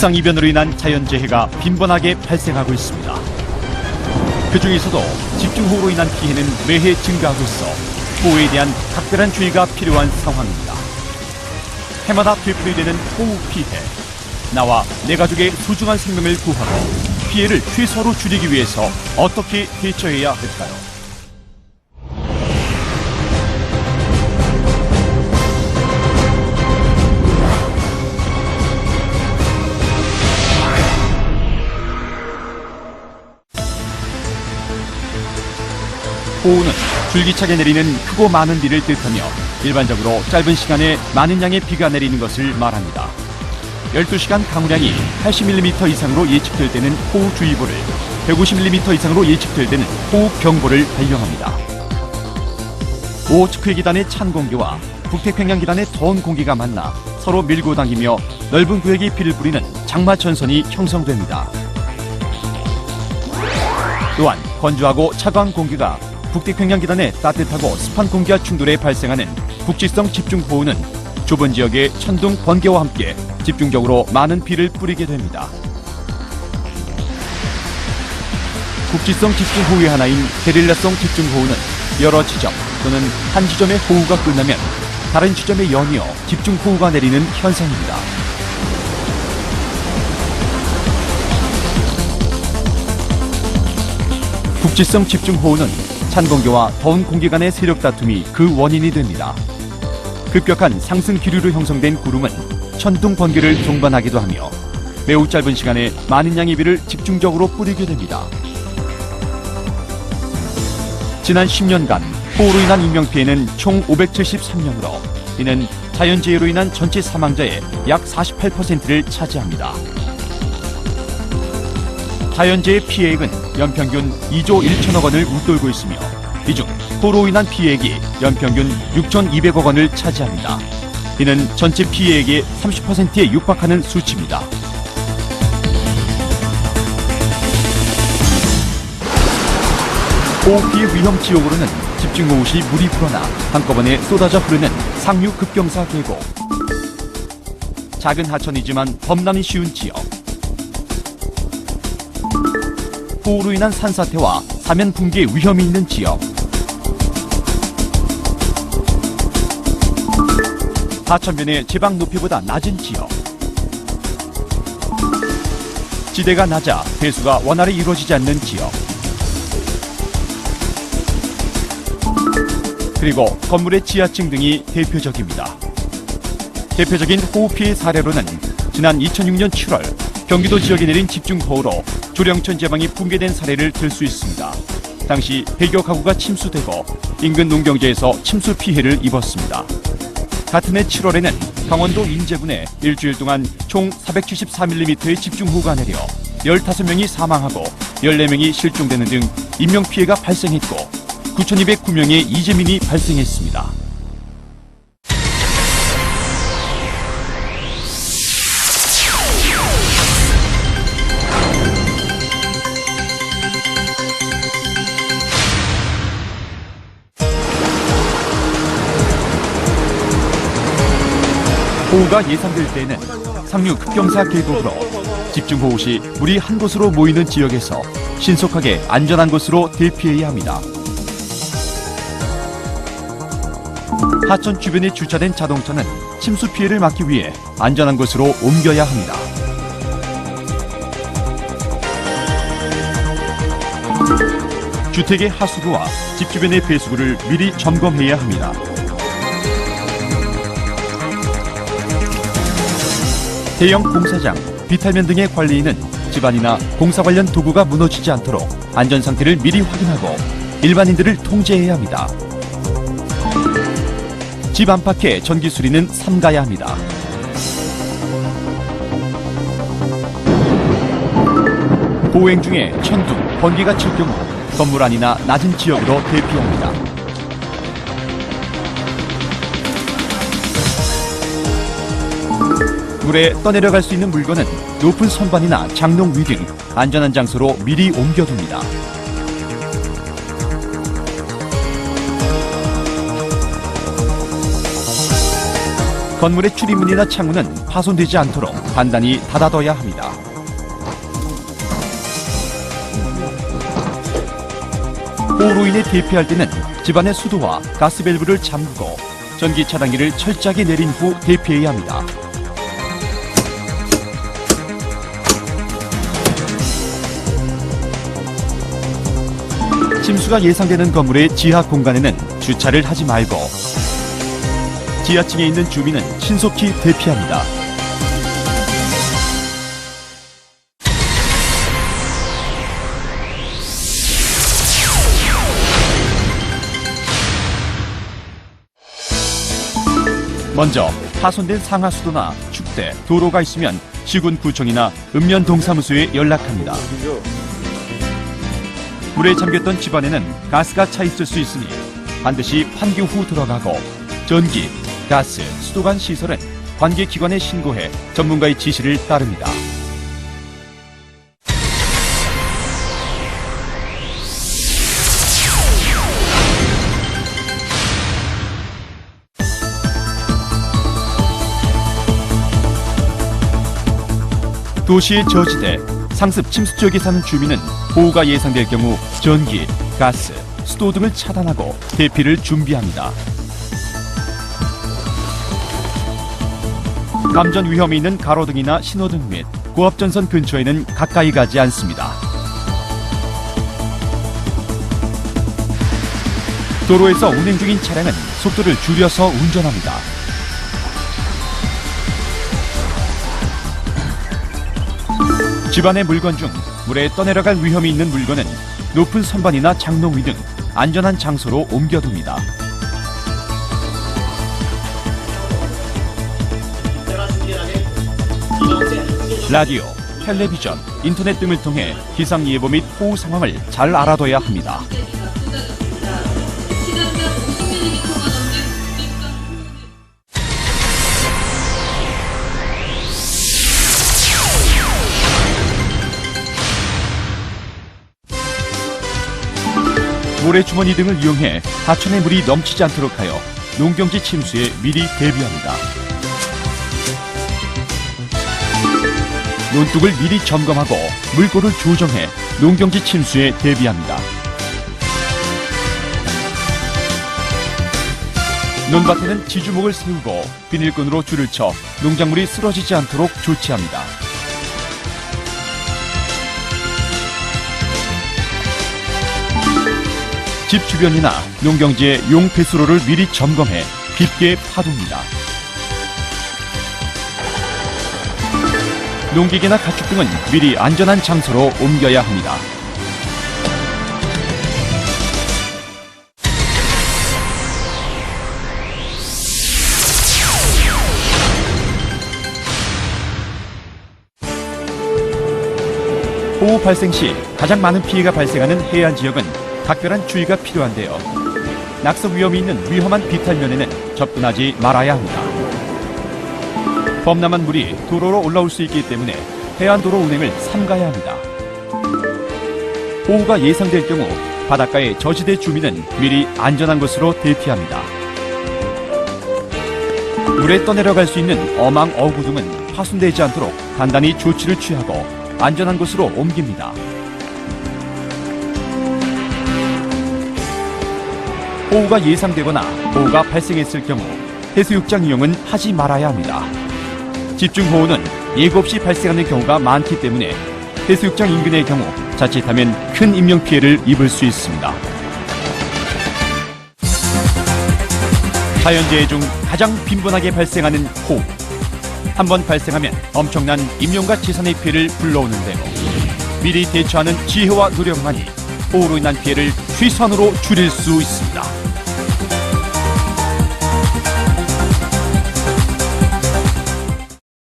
기상이변으로 인한 자연재해가 빈번하게 발생하고 있습니다. 그 중에서도 집중호우로 인한 피해는 매해 증가하고 있어 호우에 대한 각별한 주의가 필요한 상황입니다. 해마다 되풀이되는 호우 피해. 나와 내 가족의 소중한 생명을 구하고 피해를 최소화로 줄이기 위해서 어떻게 대처해야 할까요? 호우는 줄기차게 내리는 크고 많은 비를 뜻하며 일반적으로 짧은 시간에 많은 양의 비가 내리는 것을 말합니다. 12시간 강우량이 80mm 이상으로 예측될 때는 호우주의보를, 150mm 이상으로 예측될 때는 호우경보를 발령합니다. 오호츠크 기단의 찬 공기와 북태평양 기단의 더운 공기가 만나 서로 밀고 당기며 넓은 구역에 비를 뿌리는 장마전선이 형성됩니다. 또한 건조하고 차가운 공기가 북태평양 기단의 따뜻하고 습한 공기와 충돌해 발생하는 국지성 집중호우는 좁은 지역의 천둥, 번개와 함께 집중적으로 많은 비를 뿌리게 됩니다. 국지성 집중호우의 하나인 게릴라성 집중호우는 여러 지점 또는 한 지점의 호우가 끝나면 다른 지점에 연이어 집중호우가 내리는 현상입니다. 국지성 집중호우는 찬 공기와 더운 공기 간의 세력 다툼이 그 원인이 됩니다. 급격한 상승 기류로 형성된 구름은 천둥 번개를 동반하기도 하며 매우 짧은 시간에 많은 양의 비를 집중적으로 뿌리게 됩니다. 지난 10년간 호우로 인한 인명피해는 총 573명으로 이는 자연재해로 인한 전체 사망자의 약 48%를 차지합니다. 자연재해 피해액은 연평균 2조 1천억 원을 웃돌고 있으며 이 중 호우로 인한 피해액이 연평균 6,200억 원을 차지합니다. 이는 전체 피해액의 30%에 육박하는 수치입니다. 호우 피해 위험 지역으로는 집중호우 시 물이 불어나 한꺼번에 쏟아져 흐르는 상류 급경사 계곡, 작은 하천이지만 범람이 쉬운 지역, 호우로 인한 산사태와 사면 붕괴 위험이 있는 지역, 하천변의 제방 높이보다 낮은 지역, 지대가 낮아 배수가 원활히 이루어지지 않는 지역, 그리고 건물의 지하층 등이 대표적입니다. 대표적인 호우 피해 사례로는 지난 2006년 7월 경기도 지역에 내린 집중호우로 조령천 제방이 붕괴된 사례를 들 수 있습니다. 당시 100여 가구가 침수되고 인근 농경지에서 침수 피해를 입었습니다. 같은 해 7월에는 강원도 인제군에 일주일 동안 총 474mm의 집중호우가 내려 15명이 사망하고 14명이 실종되는 등 인명피해가 발생했고 9,209명의 이재민이 발생했습니다. 호우가 예상될 때에는 상류 급경사 계곡으로 집중호우 시 물이 한 곳으로 모이는 지역에서 신속하게 안전한 곳으로 대피해야 합니다. 하천 주변에 주차된 자동차는 침수 피해를 막기 위해 안전한 곳으로 옮겨야 합니다. 주택의 하수구와 집 주변의 배수구를 미리 점검해야 합니다. 대형 공사장, 비탈면 등의 관리인은 집안이나 공사 관련 도구가 무너지지 않도록 안전 상태를 미리 확인하고 일반인들을 통제해야 합니다. 집 안팎의 전기 수리는 삼가야 합니다. 보행 중에 천둥, 번개가 칠 경우 건물 안이나 낮은 지역으로 대피합니다. 물에 떠내려갈 수 있는 물건은 높은 선반이나 장롱 위 등 안전한 장소로 미리 옮겨둡니다. 건물의 출입문이나 창문은 파손되지 않도록 단단히 닫아둬야 합니다. 호우로 인해 대피할 때는 집안의 수도와 가스 밸브를 잠그고 전기 차단기를 철저하게 내린 후 대피해야 합니다. 침수가 예상되는 건물의 지하 공간에는 주차를 하지 말고 지하층에 있는 주민은 신속히 대피합니다. 먼저 파손된 상하수도나 축대, 도로가 있으면 시군구청이나 읍면동사무소에 연락합니다. 물에 잠겼던 집안에는 가스가 차 있을 수 있으니 반드시 환기 후 들어가고 전기, 가스, 수도 간 시설은 관계기관에 신고해 전문가의 지시를 따릅니다. 도시의 저지대, 상습 침수 지역에 사는 주민은 호우가 예상될 경우 전기, 가스, 수도 등을 차단하고 대피를 준비합니다. 감전 위험이 있는 가로등이나 신호등 및 고압전선 근처에는 가까이 가지 않습니다. 도로에서 운행 중인 차량은 속도를 줄여서 운전합니다. 집안의 물건 중 물에 떠내려갈 위험이 있는 물건은 높은 선반이나 장롱 위 등 안전한 장소로 옮겨둡니다. 라디오, 텔레비전, 인터넷 등을 통해 기상예보 및 호우 상황을 잘 알아둬야 합니다. 모래주머니 등을 이용해 하천의 물이 넘치지 않도록 하여 농경지 침수에 미리 대비합니다. 논둑을 미리 점검하고 물꼬를 조정해 농경지 침수에 대비합니다. 논밭에는 지주목을 세우고 비닐끈으로 줄을 쳐 농작물이 쓰러지지 않도록 조치합니다. 집 주변이나 농경지의 용 배수로를 미리 점검해 깊게 파둡니다. 농기계나 가축 등은 미리 안전한 장소로 옮겨야 합니다. 호우 발생 시 가장 많은 피해가 발생하는 해안 지역은 각별한 주의가 필요한데요. 낙석 위험이 있는 위험한 비탈면에는 접근하지 말아야 합니다. 범람한 물이 도로로 올라올 수 있기 때문에 해안도로 운행을 삼가야 합니다. 호우가 예상될 경우 바닷가의 저지대 주민은 미리 안전한 곳으로 대피합니다. 물에 떠내려갈 수 있는 어망, 어구 등은 파손되지 않도록 단단히 조치를 취하고 안전한 곳으로 옮깁니다. 호우가 예상되거나 호우가 발생했을 경우 해수욕장 이용은 하지 말아야 합니다. 집중호우는 예고 없이 발생하는 경우가 많기 때문에 해수욕장 인근의 경우 자칫하면 큰 인명피해를 입을 수 있습니다. 자연재해 중 가장 빈번하게 발생하는 호우. 한번 발생하면 엄청난 인명과 재산의 피해를 불러오는데요. 미리 대처하는 지혜와 노력만이 호우로 인한 피해를 최소한으로 줄일 수 있습니다.